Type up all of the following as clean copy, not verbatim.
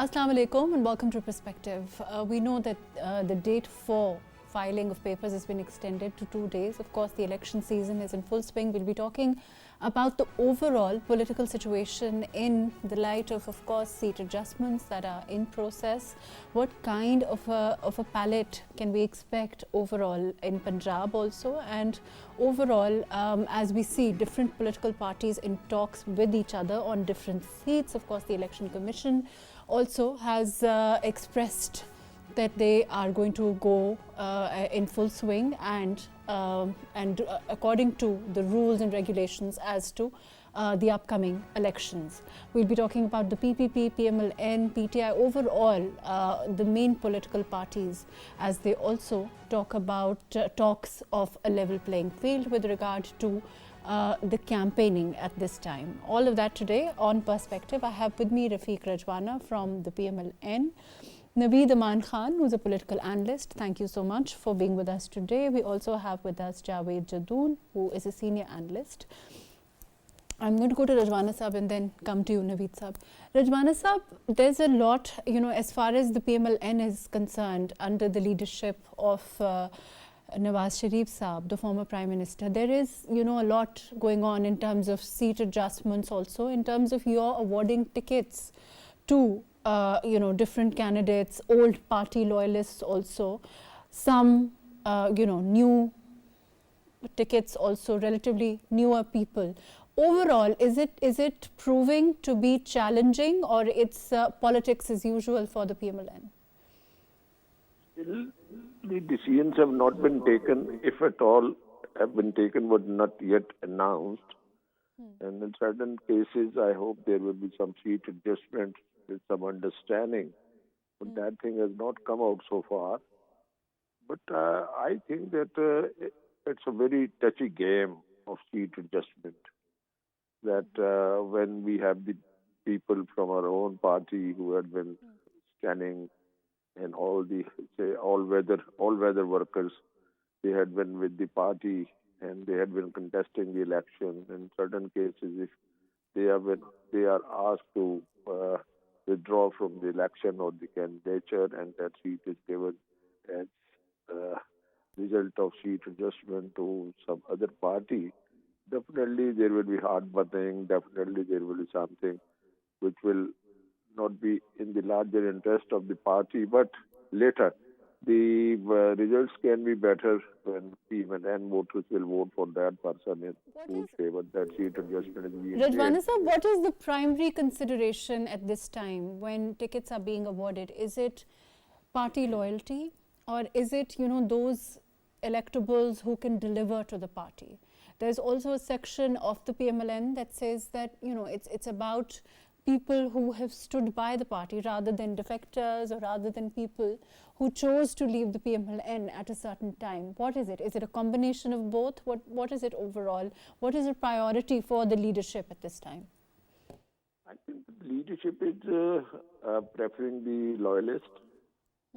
Assalamu alaikum and welcome to Perspective. We know that the date for filing of papers has been extended to 2 days. Of course, the election season is in full swing. We'll be talking about the overall political situation in the light of course, seat adjustments that are in process. What kind of a palette can we expect overall in Punjab also? And overall, as we see different political parties in talks with each other on different seats, of course, the Election Commission also has expressed that they are going to go in full swing and according to the rules and regulations as to the upcoming elections. We'll be talking about the PPP, PML-N, PTI, overall the main political parties as they also talk about talks of a level playing field with regard to the campaigning at this time. All of that today on Perspective. I have with me Rafique Rajwana from the PML-N, Naveed Aman Khan, who's a political analyst. Thank you so much for being with us today. We also have with us Javed Jadoon, who is a senior analyst. I'm going to go to Rajwana Sahab and then come to you, Naveed Sahab. Rajwana Sahab, there's a lot, as far as the PML-N is concerned, under the leadership of Nawaz Sharif Sahab, the former Prime Minister. There is, a lot going on in terms of seat adjustments also, in terms of your awarding tickets to different candidates, old party loyalists also, some, new tickets also, relatively newer people. Overall, is it proving to be challenging, or it's politics as usual for the PML-N? Still, the decisions have not been taken, if at all have been taken, but not yet announced. And in certain cases, I hope there will be some seat adjustment with some understanding. But that thing has not come out so far. But I think that it's a very touchy game of seat adjustment. That when we have the people from our own party who had been standing and all the all weather workers, they had been with the party and they had been contesting the election. In certain cases, if they are asked to withdraw from the election or the candidature, and that seat is given as result of seat adjustment to some other party, definitely there will be hard-butting, definitely there will be something which will not be in the larger interest of the party, but later the results can be better when PML-N voters will vote for that person in whose favor that seat adjustment is being made. Rajwana sir, what is the primary consideration at this time when tickets are being awarded? Is it party loyalty, or is it, those electables who can deliver to the party? There's also a section of the PML-N that says that, it's about people who have stood by the party rather than defectors or rather than people who chose to leave the PML-N at a certain time. What is it? Is it a combination of both? What is it overall? What is a priority for the leadership at this time? I think the leadership is preferring the loyalist.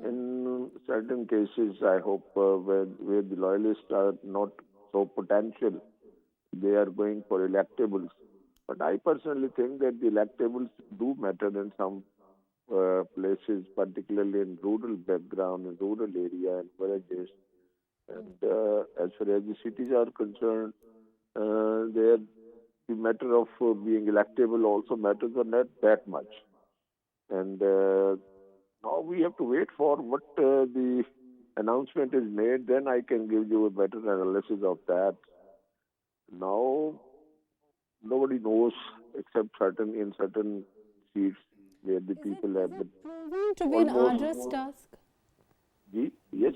In certain cases, I hope where the loyalists are not so potential, they are going for electables. But I personally think that the electables do matter in some places, particularly in rural background, in rural area and villages. And as far as the cities are concerned, the matter of being electable also matters, but not that much. And now we have to wait for what the announcement is made, then I can give you a better analysis of that. Now, nobody knows except in certain seats where the people have been. Is it proving to be an arduous task? Yes.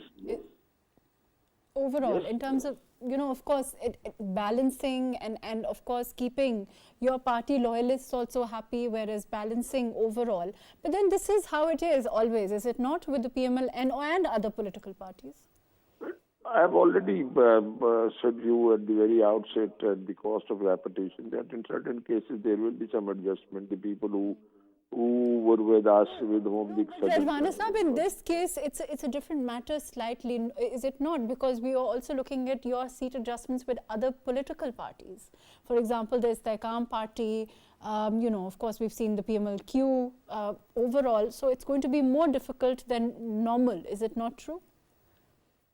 Overall, yes. In terms of, of course, balancing and of course keeping your party loyalists also happy, whereas balancing overall. But then this is how it is always, is it not, with the PML-N and other political parties? I have already said you at the very outset, at the cost of repetition, that in certain cases there will be some adjustment. The people who who were with us, with whom the Rajwana Sahab, in this case, it's a different matter slightly, is it not? Because we are also looking at your seat adjustments with other political parties. For example, there's the Tehkam party, of course, we've seen the PML-Q overall. So it's going to be more difficult than normal, is it not true?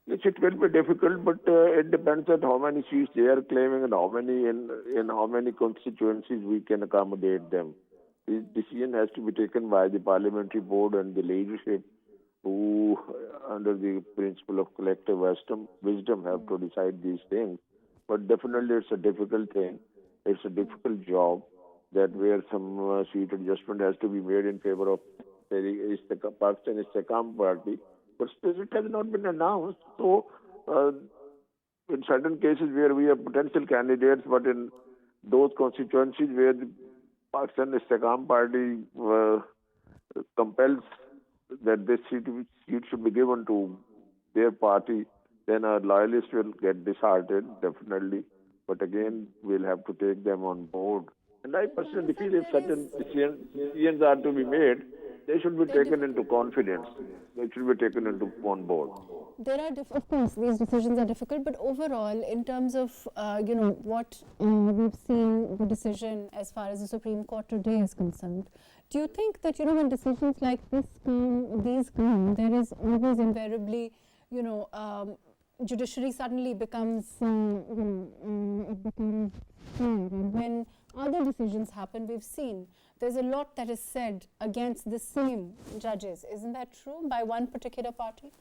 Yes, it will be difficult, but it depends on how many seats they are claiming and how many in how many constituencies we can accommodate them. This decision has to be taken by the parliamentary board and the leadership, who, under the principle of collective wisdom, have to decide these things. But definitely, it's a difficult thing. It's a difficult job that where some seat adjustment has to be made in favor of the Pakistan Tehkam party. But still, it has not been announced. So, in certain cases where we have potential candidates, but in those constituencies where the Pakistan Tehkam party compels that this seat should be given to their party, then our loyalists will get disheartened, definitely. But again, we'll have to take them on board. And I personally feel if certain decisions are to be made, they should be taken into confidence. They should be taken into on board. There are, of course, these decisions are difficult, but overall, in terms of what we've seen, the decision as far as the Supreme Court today is concerned, do you think that when decisions like this come, there is always invariably, judiciary suddenly becomes, it becomes fair, and when other decisions happen, we've seen there's a lot that is said against the same judges. Isn't that true, by one particular party?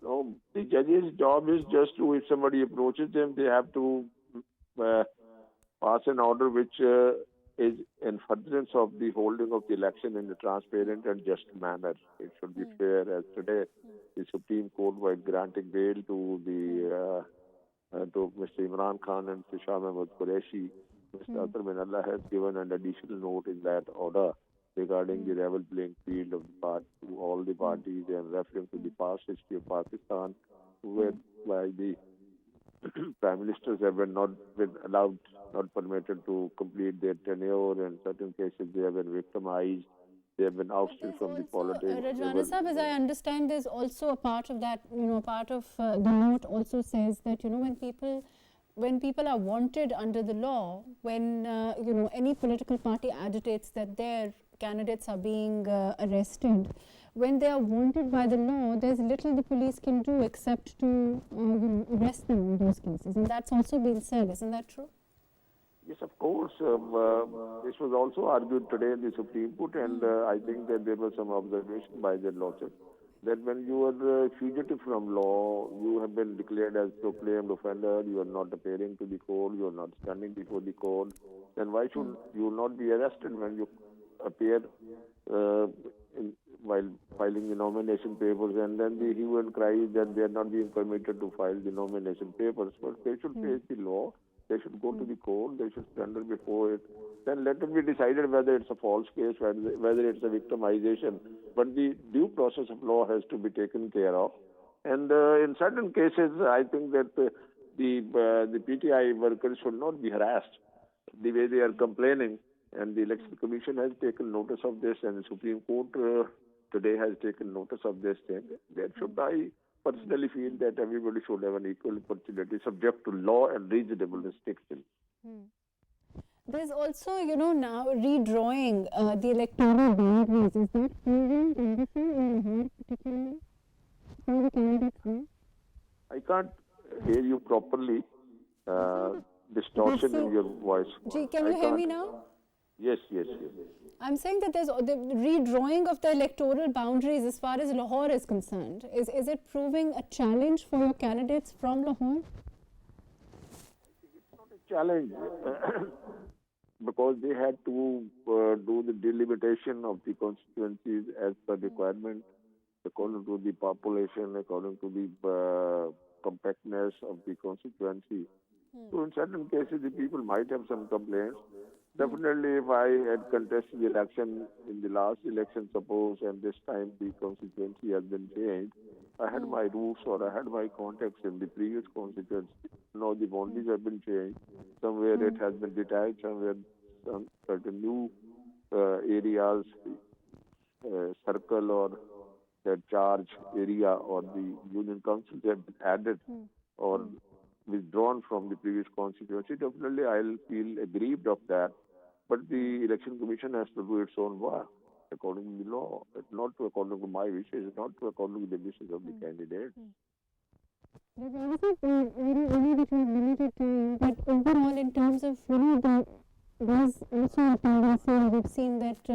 No, the judge's job is just to, if somebody approaches them, they have to pass an order which is in furtherance of the holding of the election in a transparent and just manner. It should be fair. As today, the Supreme Court, by granting bail to the to Mr. Imran Khan and Shah Mahmood Qureshi, Mr. Atar Minallah has given an additional note in that order regarding the level playing field of the part to all the parties and referring to the past history of Pakistan, whereby the prime ministers have not been allowed, not permitted to complete their tenure. In certain cases, they have been victimized. They have been ousted from the politics. Rajwana Sahab, as I understand, there's also a part of that, part of the note also says that, when people are wanted under the law, when, any political party agitates that their candidates are being arrested, when they are wanted by the law, there's little the police can do except to, arrest them in those cases. And that's also been said, isn't that true? Yes, of course. This was also argued today in the Supreme Court, and I think that there was some observation by the lawyer that when you are a fugitive from law, you have been declared as proclaimed offender, you are not appearing to the court, you are not standing before the court, then why should you not be arrested when you appear while filing the nomination papers? And then the hue and cry is that they are not being permitted to file the nomination papers, but they should face the law. They should go to the court, they should stand before it. Then let it be decided whether it's a false case, whether it's a victimization. But the due process of law has to be taken care of. And in certain cases, I think that the PTI workers should not be harassed the way they are complaining. And the Election Commission has taken notice of this, and the Supreme Court today has taken notice of this thing. That should I personally feel that everybody should have an equal opportunity subject to law and reasonable restriction. There's also, now redrawing the electoral boundaries. Is that proving unfair in Lahore particularly? How the candidates go? I can't hear you properly. Distortion in your voice. Gee, can you hear me now? Yes. I'm saying that there's the redrawing of the electoral boundaries as far as Lahore is concerned. Is it proving a challenge for your candidates from Lahore? It's not a challenge because they had to do the delimitation of the constituencies as per requirement, according to the population, according to the compactness of the constituency. So in certain cases, the people might have some complaints. Definitely, if I had contested the election in the last election, suppose, and this time the constituency has been changed, I had my roots or I had my contacts in the previous constituency. Now the boundaries have been changed. Somewhere it has been detached, somewhere some certain new areas, circle or the charge area or the union councils have been added or withdrawn from the previous constituency, definitely I'll feel aggrieved of that. But the election commission has to do its own work according to the law. It's not according to my wishes, not according to the wishes of the candidates. There's also only which was limited to you, but overall in terms of there's also a tendency, we've seen that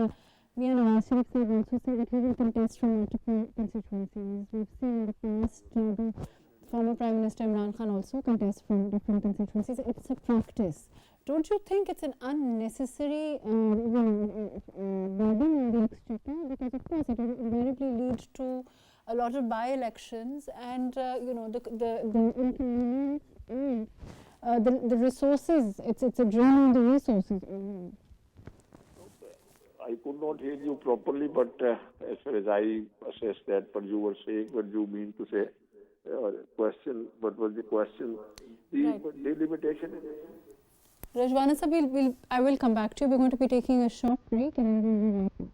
Mian Nawaz Sharif have also said that he will contest from multiple constituencies. We've seen in the past the former Prime Minister Imran Khan also contest from different constituencies. It's a practice. Don't you think it's an unnecessary burden on the exchequer? Because of course it will invariably lead to a lot of by-elections and the inconvenience and the resources. It's a drain on the resources. I could not hear you properly, but as far as I assess that, what you were saying, what you mean to say, question, what was the question? The delimitation. Rajwana sir, I will come back to you. We're going to be taking a short break and we will be right back.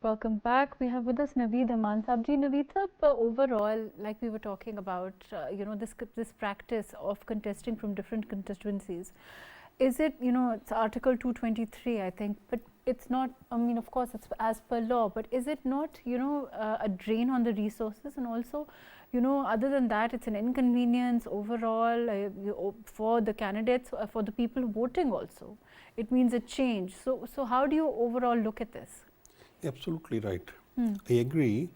Welcome back. We have with us Naveed, Aman Sabji. Naveed sir, overall, like we were talking about, this practice of contesting from different constituencies, is it, it's Article 223, I think, but it's not, I mean, of course, it's as per law, but is it not, a drain on the resources? And also, other than that, it's an inconvenience overall for the candidates, for the people voting also. It means a change. So how do you overall look at this? Absolutely right. I agree,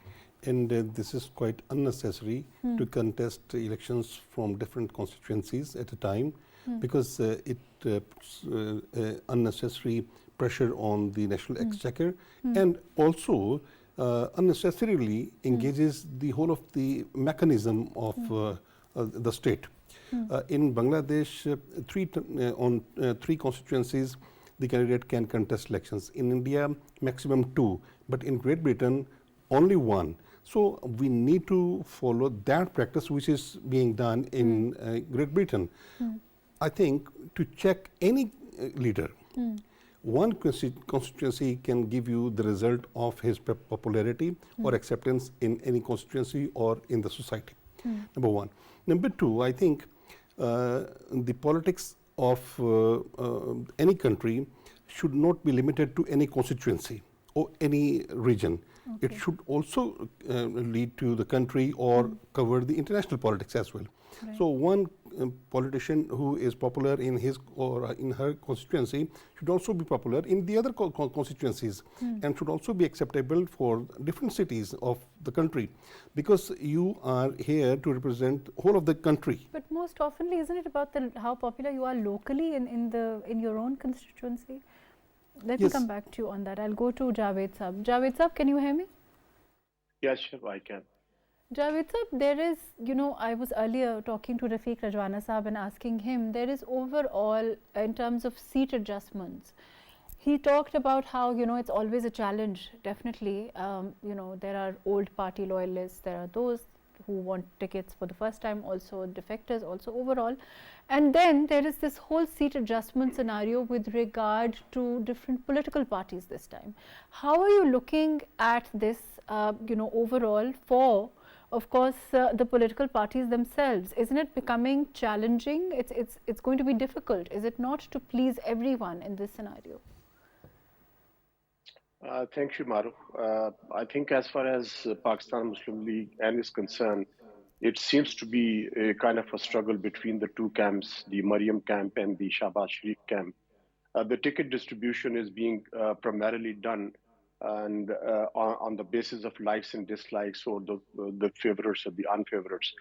and this is quite unnecessary to contest elections from different constituencies at a time because it puts unnecessary pressure on the national exchequer and also unnecessarily engages the whole of the mechanism of the state. In Bangladesh, three constituencies the candidate can contest elections. In India, maximum 2, but in Great Britain, only 1. So we need to follow that practice which is being done in Great Britain. I think to check any leader, one constituency can give you the result of his popularity or acceptance in any constituency or in the society. Number one. Number two, I think the politics of any country should not be limited to any constituency or any region. It should also lead to the country or cover the international politics as well. Right. So one politician who is popular in his or in her constituency should also be popular in the other constituencies and should also be acceptable for different cities of the country, because you are here to represent whole of the country. But most oftenly, isn't it about how popular you are locally in your own constituency? Let me come back to you on that. I'll go to Javed Sahab. Javed Sahab, can you hear me? Yes, sure, I can. Javed Sahab, there is, I was earlier talking to Rafique Rajwana Sahab and asking him, there is overall, in terms of seat adjustments, he talked about how, it's always a challenge, definitely. There are old party loyalists, there are those who want tickets for the first time, also defectors, also overall. And then there is this whole seat adjustment scenario with regard to different political parties this time. How are you looking at this, overall for, of course, the political parties themselves? Isn't it becoming challenging? It's going to be difficult, is it not, to please everyone in this scenario? Thank you, Mahrukh. I think as far as Pakistan Muslim League N is concerned, it seems to be a kind of a struggle between the two camps, the Mariam camp and the Shahbaz Sharif camp. The ticket distribution is being primarily done and on the basis of likes and dislikes, or the favorites or the unfavorites.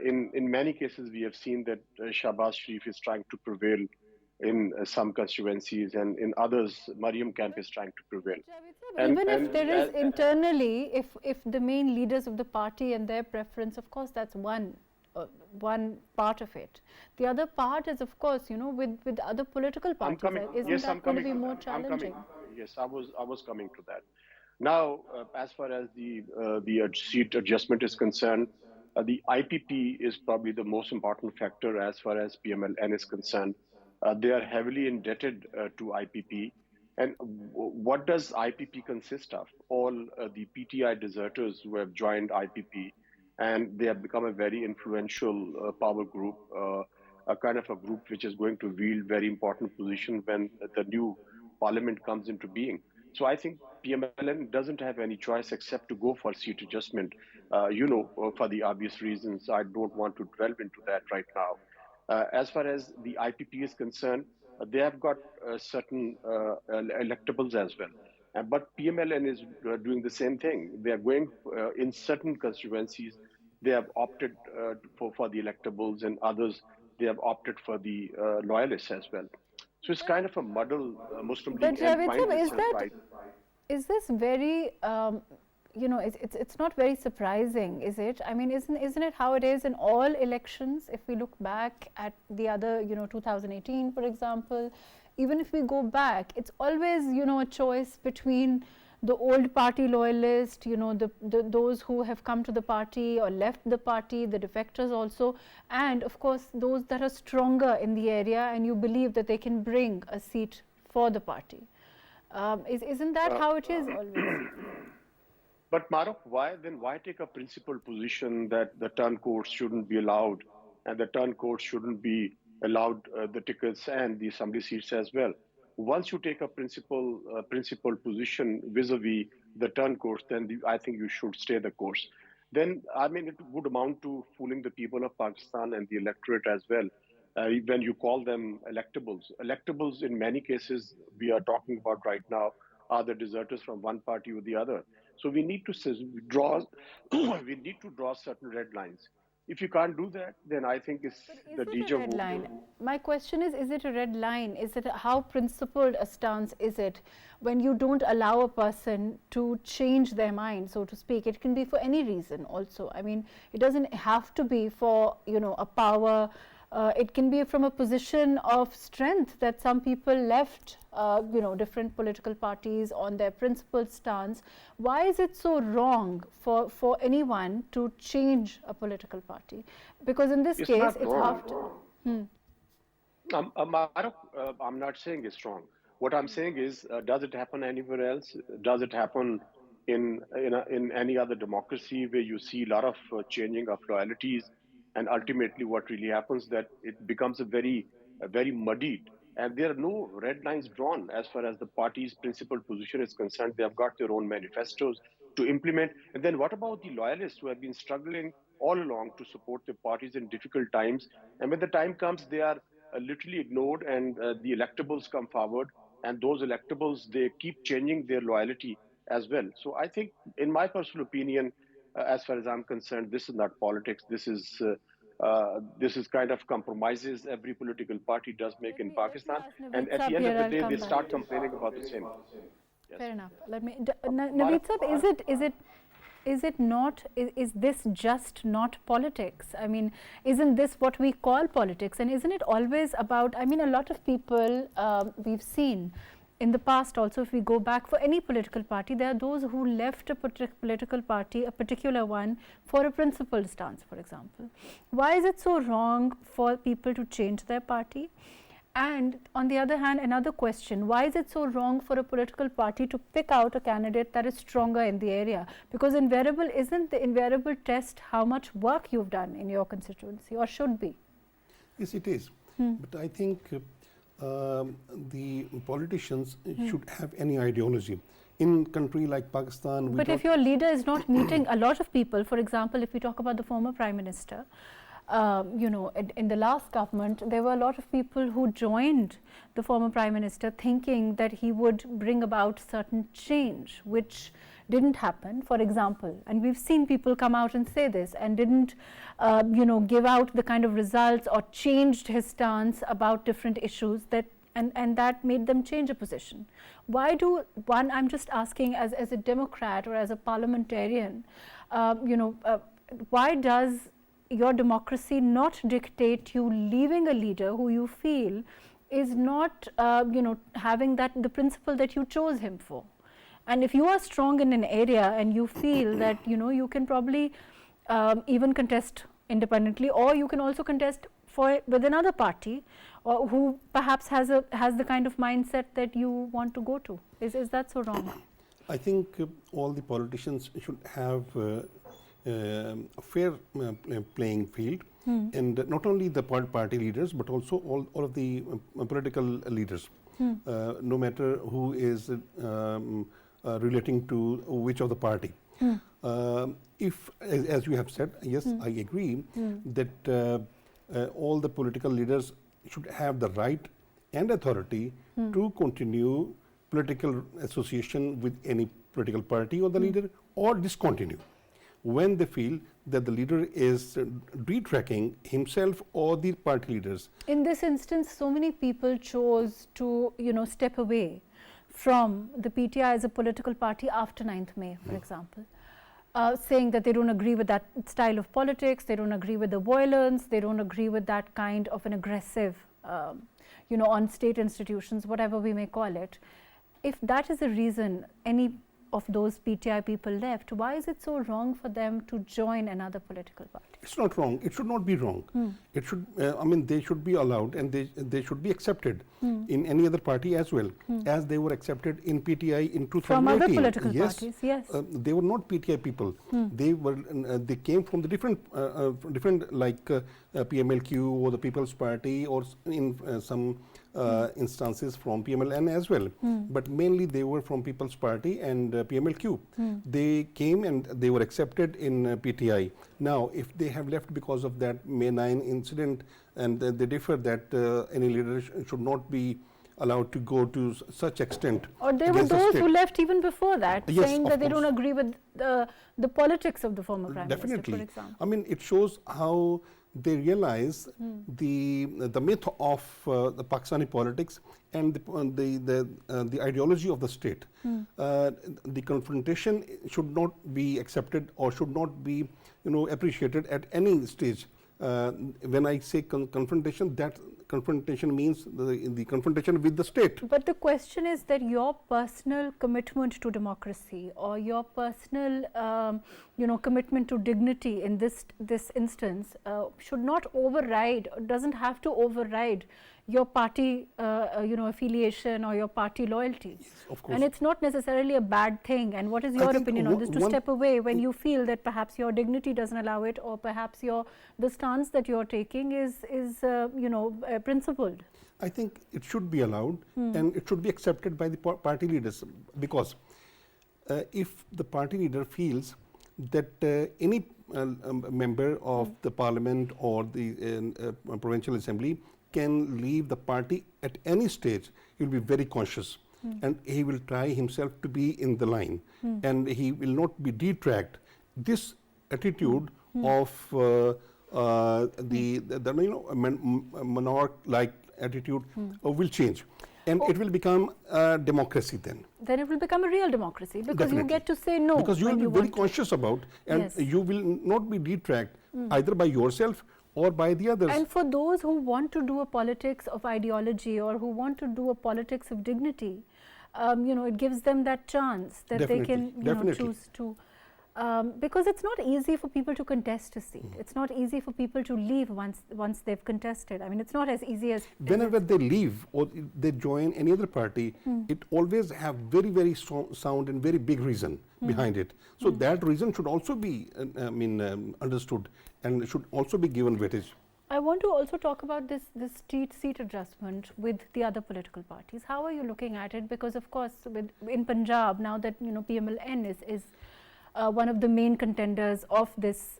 In many cases, we have seen that Shahbaz Sharif is trying to prevail in some constituencies, and in others, Mariam camp is trying to prevail. Even if there is internally, if the main leaders of the party and their preference, of course, that's one part of it. The other part is, of course, with other political parties. Isn't that going to be more challenging? Yes, I was coming to that. Now, as far as the seat adjustment is concerned, the IPP is probably the most important factor as far as PML-N is concerned. They are heavily indebted to IPP. And what does IPP consist of? All the PTI deserters who have joined IPP, and they have become a very influential power group, a kind of a group which is going to wield very important position when the new parliament comes into being. So I think PML-N doesn't have any choice except to go for seat adjustment, for the obvious reasons. I don't want to delve into that right now. As far as the IPP is concerned, they have got certain electables as well. But PML-N is doing the same thing. They are going in certain constituencies. They have opted for the electables, and others they have opted for the loyalists as well. So it's kind of a muddle. Muslim League is this very, it's not very surprising, is it? I mean, isn't it how it is in all elections? If we look back at the other, 2018, for example, even if we go back, it's always, a choice between the old party loyalists, those who have come to the party or left the party, the defectors also, and of course those that are stronger in the area and you believe that they can bring a seat for the party. Isn't that how it is always? But Mahrukh, why take a principled position that the turncoats shouldn't be allowed, and the turncoats shouldn't be allowed the tickets and the assembly seats as well? Once you take a principled position vis-a-vis the turncoats, then I think you should stay the course. Then, I mean, it would amount to fooling the people of Pakistan and the electorate as well. When you call them electables. Electables, in many cases, we are talking about right now, are the deserters from one party or the other. So we need to draw certain red lines. If you can't do that, then I think it's the deja vu. Line? My question is it a red line? Is it how principled a stance is it when you don't allow a person to change their mind, so to speak? It can be for any reason also. I mean, it doesn't have to be for, a power. It can be from a position of strength that some people left, different political parties on their principled stance. Why is it so wrong for anyone to change a political party? Because in this case, it's hard to. I'm not saying it's wrong. What I'm saying is, does it happen anywhere else? Does it happen in any other democracy where you see a lot of changing of loyalties? And ultimately, what really happens that it becomes a very muddied, and there are no red lines drawn as far as the party's principled position is concerned. They have got their own manifestos to implement. And then what about the loyalists who have been struggling all along to support their parties in difficult times? And when the time comes, they are literally ignored, and the electables come forward. And those electables, they keep changing their loyalty as well. So I think, in my personal opinion, as far as I'm concerned, this is not politics. This is kind of compromises every political party does make in Pakistan. And at the end of the day, they start complaining about the same. Yes. Fair enough. Let me, Naveed sir, is this just not politics? I mean, isn't this what we call politics? And isn't it always about, I mean, a lot of people we've seen in the past also, if we go back for any political party, there are those who left a political party, a particular one, for a principled stance, for example. Why is it so wrong for people to change their party? And on the other hand, another question, why is it so wrong for a political party to pick out a candidate that is stronger in the area? Because isn't the invariable test how much work you've done in your constituency, or should be? Yes, it is. But I think the politicians should have any ideology. In a country like Pakistan, but if your leader is not meeting a lot of people, for example, if we talk about the former Prime Minister, in the last government, there were a lot of people who joined the former Prime Minister thinking that he would bring about certain change, which didn't happen, for example. And we've seen people come out and say this and didn't, give out the kind of results or changed his stance about different issues and that made them change a position. Why I'm just asking as a Democrat or as a parliamentarian, why does your democracy not dictate you leaving a leader who you feel is not, having the principle that you chose him for. And if you are strong in an area and you feel that, you can probably even contest independently, or you can also contest with another party, or who perhaps has the kind of mindset that you want to go to. Is that so wrong? I think all the politicians should have a fair playing field, and not only the party leaders, but also all of the political leaders, no matter who is relating to which of the party. If, as you have said, yes, I agree that all the political leaders should have the right and authority to continue political association with any political party or the leader, or discontinue when they feel that the leader is detracting himself or the party leaders. In this instance, so many people chose to, step away from the PTI as a political party after 9th May, for example, saying that they don't agree with that style of politics, they don't agree with the violence, they don't agree with that kind of an aggressive, on state institutions, whatever we may call it. If that is the reason any of those PTI people left, why is it so wrong for them to join another political party? It's not wrong. It should not be wrong. It should, they should be allowed, and they should be accepted in any other party as well, as they were accepted in PTI in 2018. From other political parties, yes. They were not PTI people. They came from the different like PML-Q or the People's Party, or in some instances from PML-N as well, but mainly they were from People's Party and PML-Q. They came and they were accepted in PTI. Now, if they have left because of that May 9 incident, and they differ that any leader should not be allowed to go to such extent. Or there were those who left even before that, saying that they don't agree with the politics of the former Prime Minister, for example. It shows how they realize the myth of the Pakistani politics and the ideology of the state. The confrontation should not be accepted or should not be appreciated at any stage. When I say confrontation, that confrontation means the confrontation with the state. But the question is that your personal commitment to democracy, or your personal commitment to dignity in this instance should not override, doesn't have to override your party affiliation or your party loyalty. Yes, of course. And it's not necessarily a bad thing. And what is your opinion on this, to step away when you feel that perhaps your dignity doesn't allow it, or perhaps the stance that you're taking is principled? I think it should be allowed and it should be accepted by the party leaders, because if the party leader feels that any member of the parliament or the provincial assembly can leave the party at any stage, he will be very conscious and he will try himself to be in the line, and he will not be detract. This attitude of the monarch-like attitude will change, and it will become a democracy then. Then it will become a real democracy, because you get to say no. Because you will be very conscious about, and you will not be detract either by yourself or by the others. And for those who want to do a politics of ideology, or who want to do a politics of dignity, it gives them that chance that they can choose to. Because it's not easy for people to contest a seat. It's not easy for people to leave once they've contested. I mean, it's not as easy as... Whenever they leave or they join any other party, it always have very, very sound and very big reason behind it. So that reason should also be understood and should also be given weightage. I want to also talk about this seat adjustment with the other political parties. How are you looking at it? Because of course, in Punjab, now that PML-N is one of the main contenders of this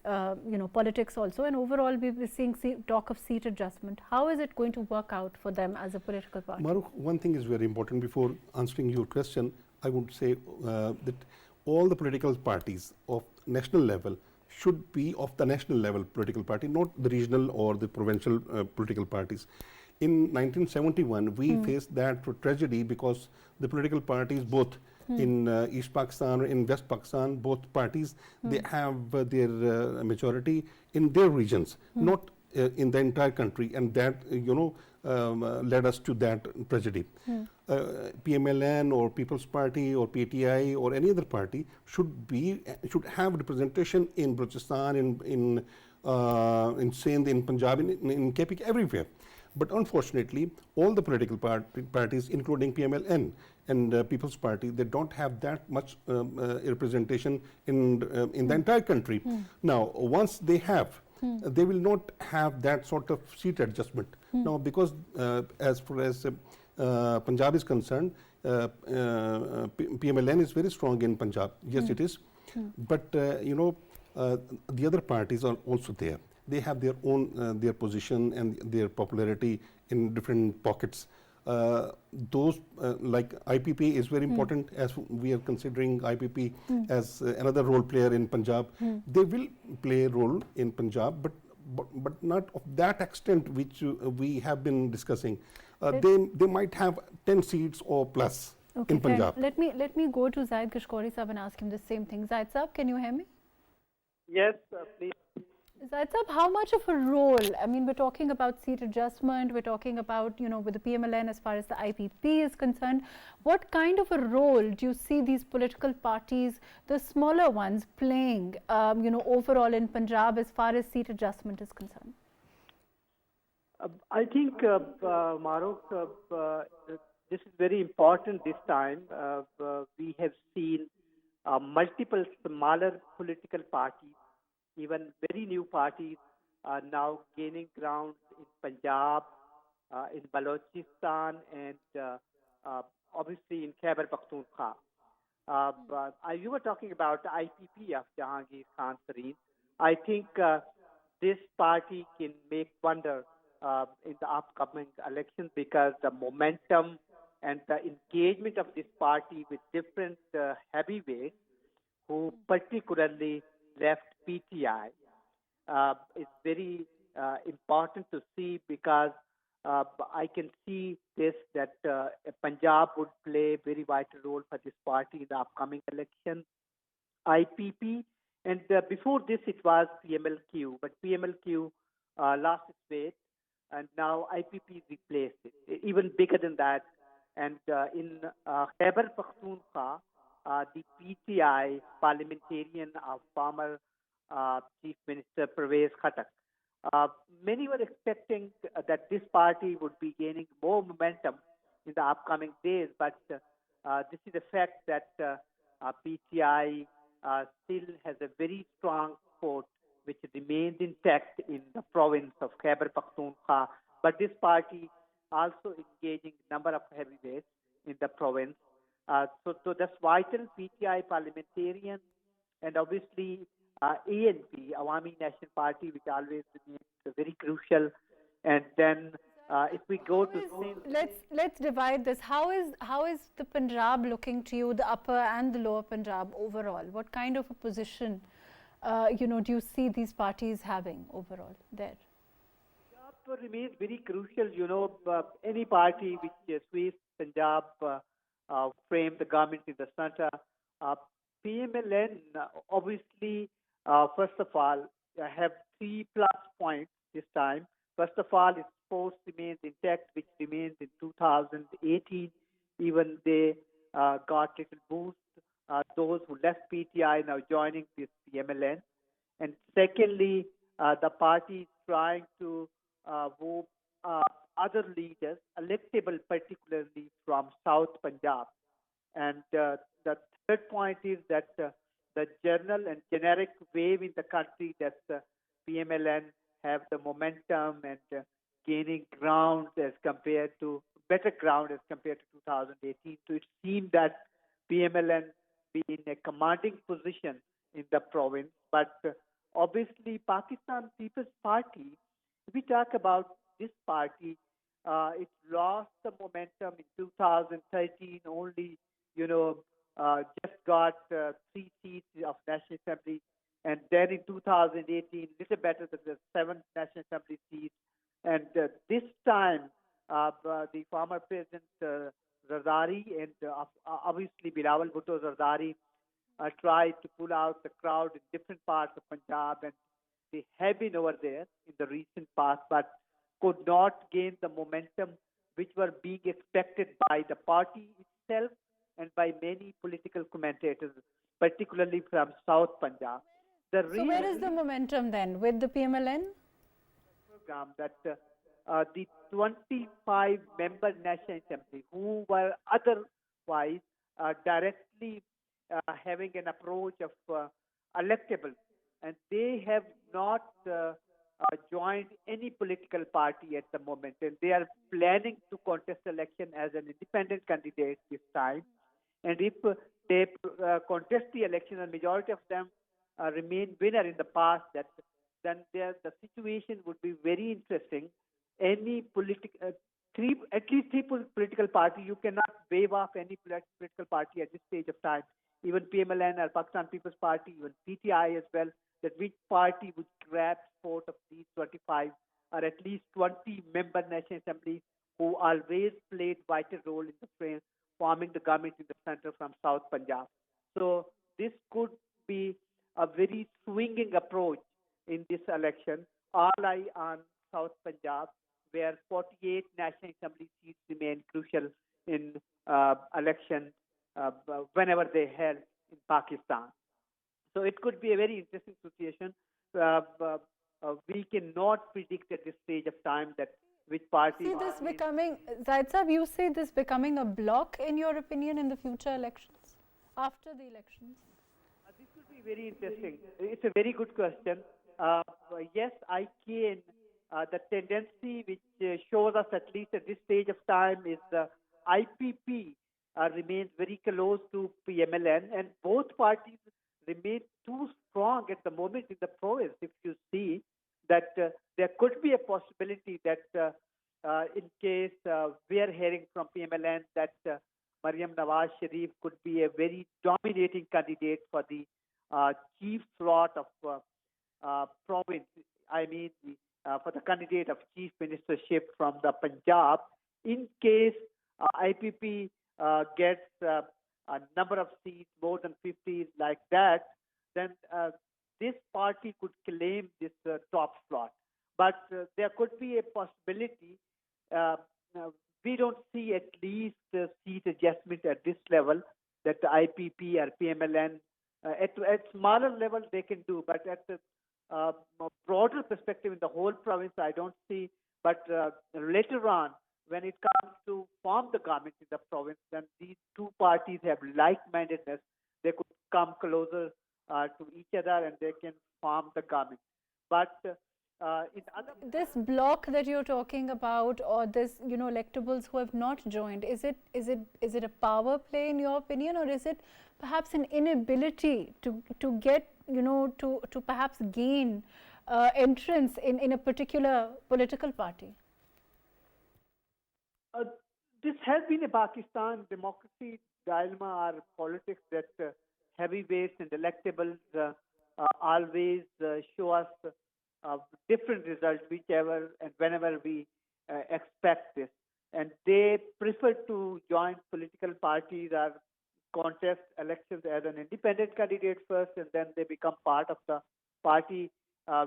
politics also, and overall we're seeing talk of seat adjustment. How is it going to work out for them as a political party? Mahrukh, one thing is very important. Before answering your question, I would say that all the political parties of national level should be of the national level political party, not the regional or the provincial political parties. In 1971, we faced that tragedy because the political parties, both in East Pakistan or in West Pakistan, both parties, they have their majority in their regions, not in the entire country, and that led us to that tragedy. PML-N or People's Party or PTI or any other party should have representation in Balochistan, in Sindh, in Punjab, in KP, everywhere. But unfortunately, all the political parties, including PML-N and People's Party, they don't have that much representation in the entire country. Now, once they have, they will not have that sort of seat adjustment. Now, because as far as Punjab is concerned, PML-N is very strong in Punjab. Yes, it is. But, the other parties are also there. They have their own their position and their popularity in different pockets. Those like IPP is very important, as we are considering IPP as another role player in Punjab. They will play a role in Punjab, but not of that extent which we have been discussing. They might have 10 seats or plus in Punjab. Let me go to Zahid Gishkori sahab and ask him the same thing. Zahid sahab, can you hear me? Yes, please. Zahid sahab, how much of a role, I mean, we're talking about seat adjustment, we're talking about, with the PML-N as far as the IPP is concerned, what kind of a role do you see these political parties, the smaller ones, playing, overall in Punjab as far as seat adjustment is concerned? I think, Mahrukh, this is very important this time. We have seen multiple smaller political parties, even very new parties, are now gaining ground in Punjab, in Balochistan, and obviously in Khyber Pakhtunkhwa. You were talking about the IPP of Jahangir Khan Sareen. I think this party can make wonder in the upcoming elections, because the momentum and the engagement of this party with different heavyweights who particularly left PTI is very important to see, because I can see this, that Punjab would play a very vital role for this party in the upcoming election. IPP, and before this it was PMLQ, but PMLQ lost its weight, and now IPP replaced it, even bigger than that. And in Khyber Pakhtunkhwa, the PTI parliamentarian of former Chief Minister Pervez Khattak, many were expecting that this party would be gaining more momentum in the upcoming days, but this is the fact that PTI still has a very strong support which remains intact in the province of Khyber Pakhtunkhwa. But this party also engaging number of heavyweights in the province. So that's vital. PTI parliamentarian, and obviously ANP, Awami National Party, which always remains very crucial. And then if we go to let's divide this. How is the Punjab looking to you, the upper and the lower Punjab overall? What kind of a position do you see these parties having overall there? Punjab remains very crucial. Any party which sweeps Punjab frame the government in the center. PML-N obviously, first of all, have 3+ points this time. First of all, its force remains intact, which remains in 2018. Even they got little boost. Those who left PTI now joining this PML-N. And secondly, the party is trying to move other leaders, electable particularly from South Punjab. And the third point is that the general and generic wave in the country that PML-N have the momentum and gaining ground as compared to better ground as compared to 2018. So it seemed that PML-N be in a commanding position in the province. But obviously, Pakistan People's Party, if we talk about this party, it lost the momentum in 2013. Only, just got 3 seats of National Assembly, and then in 2018, little better than the 7 National Assembly seats. And this time, the former President Zardari and obviously Bilawal Bhutto Zardari tried to pull out the crowd in different parts of Punjab, and They have been over there in the recent past, but could not gain the momentum which were being expected by the party itself and by many political commentators, particularly from South Punjab. So where is the momentum then with the PML-N? Program that the 25-member National Assembly, who were otherwise directly having an approach of electable, and they have not joined any political party at the moment, and they are planning to contest election as an independent candidate this time. And if they contest the election, and majority of them remain winner in the past, then the situation would be very interesting. Any at least three political party, you cannot wave off any political party at this stage of time. Even PML-N or Pakistan People's Party, even PTI as well, that which party would grab support of these 25 or at least 20 member National Assemblies who always played vital role in the frame, forming the government in the center from South Punjab. So this could be a very swinging approach in this election. All eye on South Punjab, where 48 National Assembly seats remain crucial in election whenever they held in Pakistan. So it could be a very interesting situation. We cannot predict at this stage of time that which party. See this becoming, Zahid Sahab, you say this becoming a block in your opinion in the future elections, after the elections? This would be very interesting. It's a very good question. Yes, I can. The tendency which shows us, at least at this stage of time, is the IPP remains very close to PML-N, and both parties remain too strong at the moment in the province. If you see that there could be a possibility that in case we are hearing from PML-N that Maryam Nawaz Sharif could be a very dominating candidate for the chief slot of province, I mean for the candidate of chief ministership from the Punjab. In case IPP gets a number of seats, more than 50 like that, then this party could claim this top slot. But there could be a possibility. We don't see at least seat adjustment at this level that the IPP or PML-N at smaller level they can do, but at the broader perspective in the whole province, I don't see. But later on, when it comes to form the government in the province, then these two parties have like-mindedness. They could come closer to each other and they can form the government. But in other this block that you're talking about, or this electables who have not joined, is it a power play in your opinion, or is it perhaps an inability to get to perhaps gain entrance in a particular political party? This has been a Pakistan democracy dilemma or politics that heavyweights and electables always show us different results, whichever and whenever we expect this. And they prefer to join political parties or contest elections as an independent candidate first, and then they become part of the party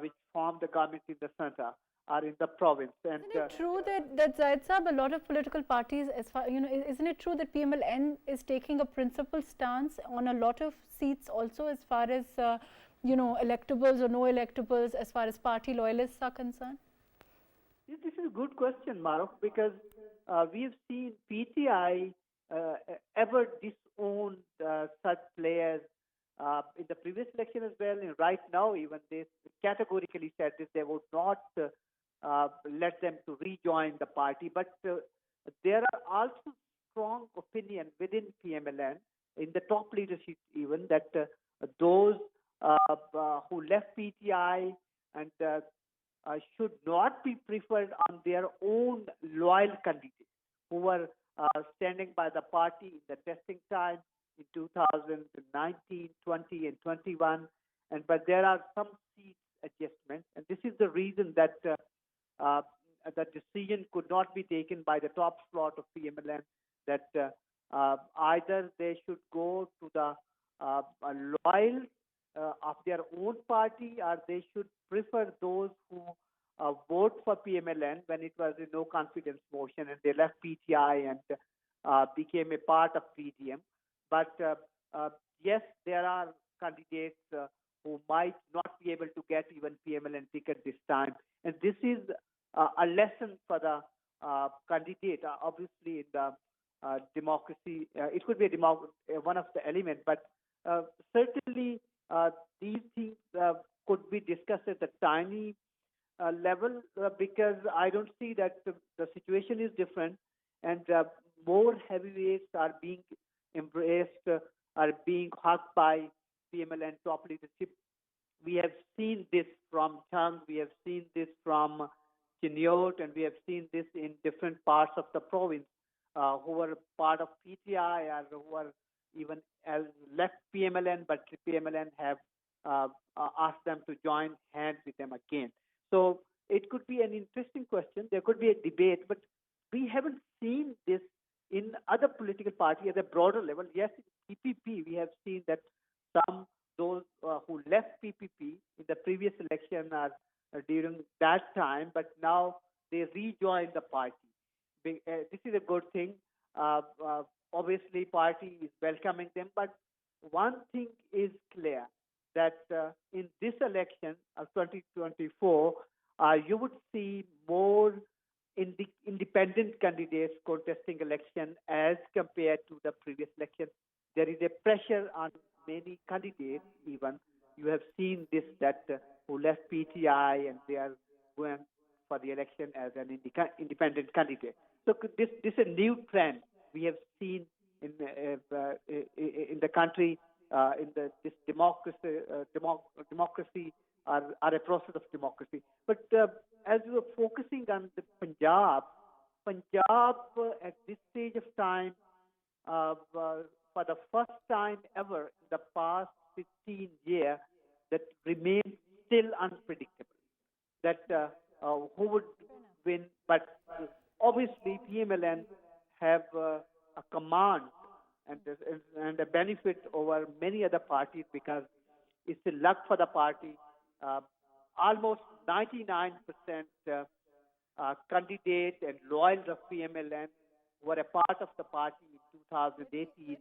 which form the government in the center or in the province. And isn't it true that Zahid Sahab, a lot of political parties, as far isn't it true that PML-N is taking a principled stance on a lot of seats also, as far as electables or no electables, as far as party loyalists are concerned? This is a good question, Mahrukh, because we have seen PTI ever disowned such players in the previous election as well. And right now, even they categorically said this, they would not let them to rejoin the party. But there are also strong opinion within PML-N, in the top leadership even, that those who left PTI and should not be preferred on their own loyal candidates who were standing by the party in the testing time in 2019, 20, and 21. But there are some seat adjustments, and this is the reason that the decision could not be taken by the top slot of PML-N, that either they should go to the loyal of their own party, or they should prefer those who vote for PML-N when it was a no confidence motion and they left PTI and became a part of PDM. But yes, there are candidates who might not be able to get even PML-N ticket this time. And this is a lesson for the candidate, obviously in the democracy. It could be one of the elements, but certainly these things could be discussed at a tiny level because I don't see that the situation is different and more heavyweights are being embraced, are being hugged by PML-N top leadership. We have seen this from Chang, we have seen this from Chinyot, and we have seen this in different parts of the province who were part of PTI or who are even left PML-N, but PML-N have asked them to join hands with them again. So it could be an interesting question. There could be a debate, but we haven't seen this in other political parties at a broader level. Yes, in PPP, we have seen that those who left PPP in the previous election are during that time, but now they rejoined the party. This is a good thing. Obviously, party is welcoming them, but one thing is clear that in this election of 2024, you would see more independent candidates contesting election as compared to the previous election. There is a pressure on many candidates even. You have seen this, that who left PTI and they are going for the election as an independent candidate. So this is a new trend we have seen in the country, this democracy or a process of democracy. But as we were focusing on the Punjab at this stage of time, for the first time ever in the past 15 years, that remains still unpredictable. That who would win? But obviously, PML-N have a command and a benefit over many other parties because it's a luck for the party. Almost 99% candidates and loyals of PML-N were a part of the party in 2018.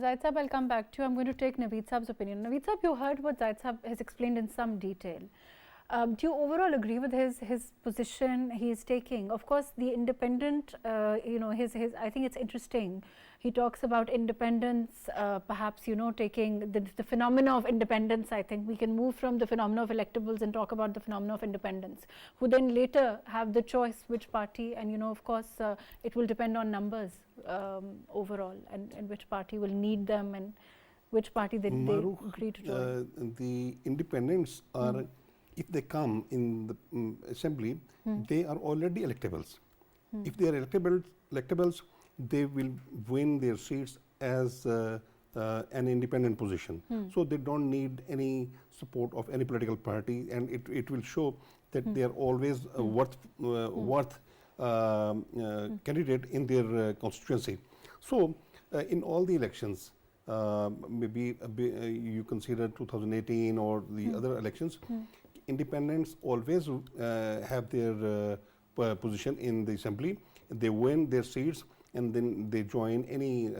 Zahid Saab, I'll come back to you. I'm going to take Naveed Saab's opinion. Naveed Saab, you heard what Zahid Saab has explained in some detail. Do you overall agree with his position he is taking? Of course, the independent, I think it's interesting. He talks about independence, perhaps, taking the phenomena of independence. I think we can move from the phenomena of electables and talk about the phenomena of independence, who then later have the choice which party, and, of course, it will depend on numbers overall, and which party will need them and which party they agree to join. The independents are, if they come in the assembly, they are already electables. If they are electables, they will win their seats as an independent position. So they don't need any support of any political party, and it will show that they are always a worth candidate in their constituency. So in all the elections, maybe you consider 2018 or the other elections, independents always have their position in the assembly. They win their seats and then they join any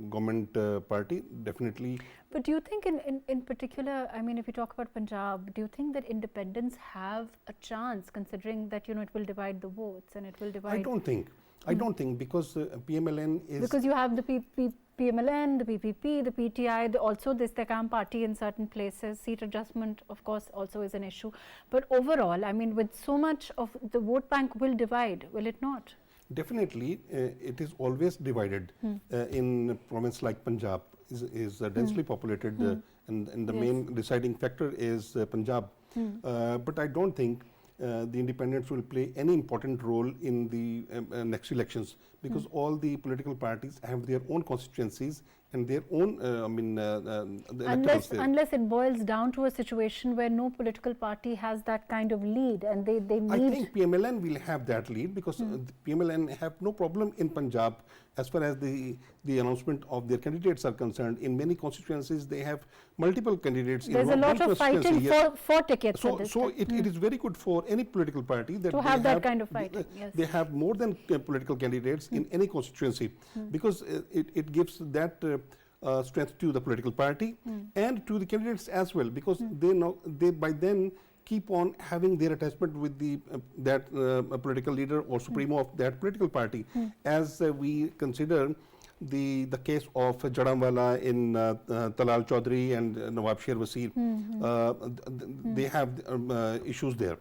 government party, definitely. But do you think in particular, I mean, if you talk about Punjab, do you think that independents have a chance, considering that, it will divide the votes and it will divide? I don't think. I don't think, because PML-N is... Because you have the PML-N, the PPP, the PTI, also this Tehkam party in certain places. Seat adjustment, of course, also is an issue. But overall, I mean, with so much of the vote bank will divide, will it not? Definitely, it is always divided. In a province like Punjab is densely populated, and the main deciding factor is Punjab. But I don't think the independents will play any important role in the next elections, because all the political parties have their own constituencies and their own, unless it boils down to a situation where no political party has that kind of lead, and they need. I think PML-N will have that lead, because the PML-N have no problem in Punjab as far as the announcement of their candidates are concerned. In many constituencies, they have multiple candidates. There's a lot of fighting for tickets. So it is very good for any political party that to have that kind of fighting. Yes. They have more than political candidates in any constituency, because it gives that strength to the political party and to the candidates as well, because they by then keep on having their attachment with the political leader or supremo of that political party. As we consider the case of Jadamwala in Talal Chaudhary and Nawab Sher Wasir, they have issues there.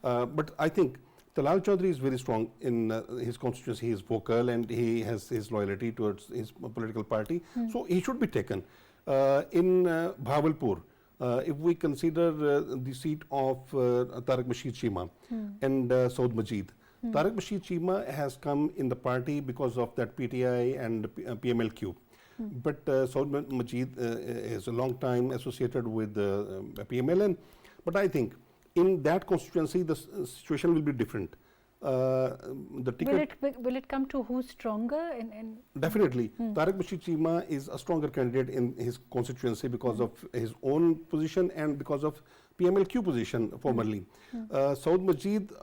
But I think Talal Chaudhary is very strong in his constituency. He is vocal and he has his loyalty towards his political party. So he should be taken. In Bahawalpur, if we consider the seat of Tariq Bashir Cheema and Saud Majid, Tariq Bashir Cheema has come in the party because of that PTI and PMLQ. But Saud Majid is a long time associated with PML-N. But I think in that constituency, the situation will be different. The ticket will it come to who's stronger? Definitely. Tariq Bashir Cheema is a stronger candidate in his constituency because of his own position and because of PMLQ position formerly. Saud Majid,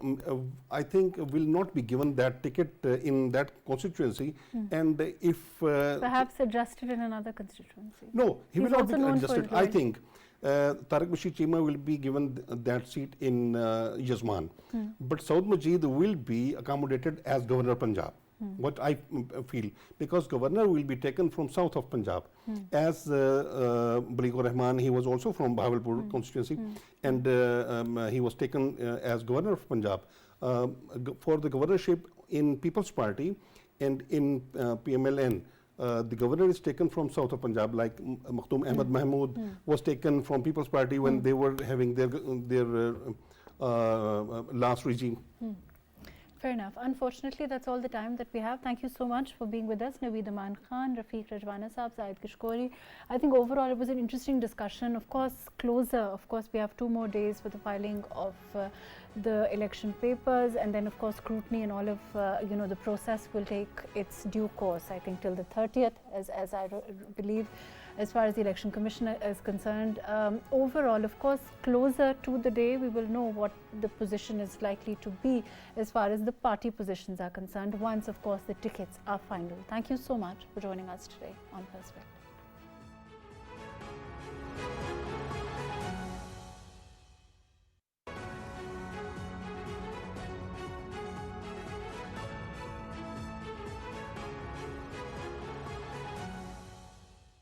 I think, will not be given that ticket in that constituency. And if perhaps adjusted in another constituency. No, he will not be adjusted. I think Tariq Bashir Cheema will be given that seat in Yazman. But Saud Majid will be accommodated as Governor of Punjab. What I feel, because Governor will be taken from south of Punjab. As Baligur Rahman, he was also from Bahawalpur constituency, and he was taken as Governor of Punjab. For the governorship in People's Party and in PML-N, the governor is taken from south of Punjab, like Makhtoom Ahmed Mahmood was taken from People's Party when they were having their last regime. Fair enough. Unfortunately, that's all the time that we have. Thank you so much for being with us, Naveed, Aman Khan, Rafique Rajwana Saab, Zahid Gishkori. I think overall it was an interesting discussion. Of course, we have 2 more days for the filing of the election papers, and then of course scrutiny and all of the process will take its due course, I think, till the 30th, as I believe, as far as the Election Commission is concerned. Overall, of course, closer to the day, we will know what the position is likely to be as far as the party positions are concerned, once, of course, the tickets are final. Thank you so much for joining us today on Perspective.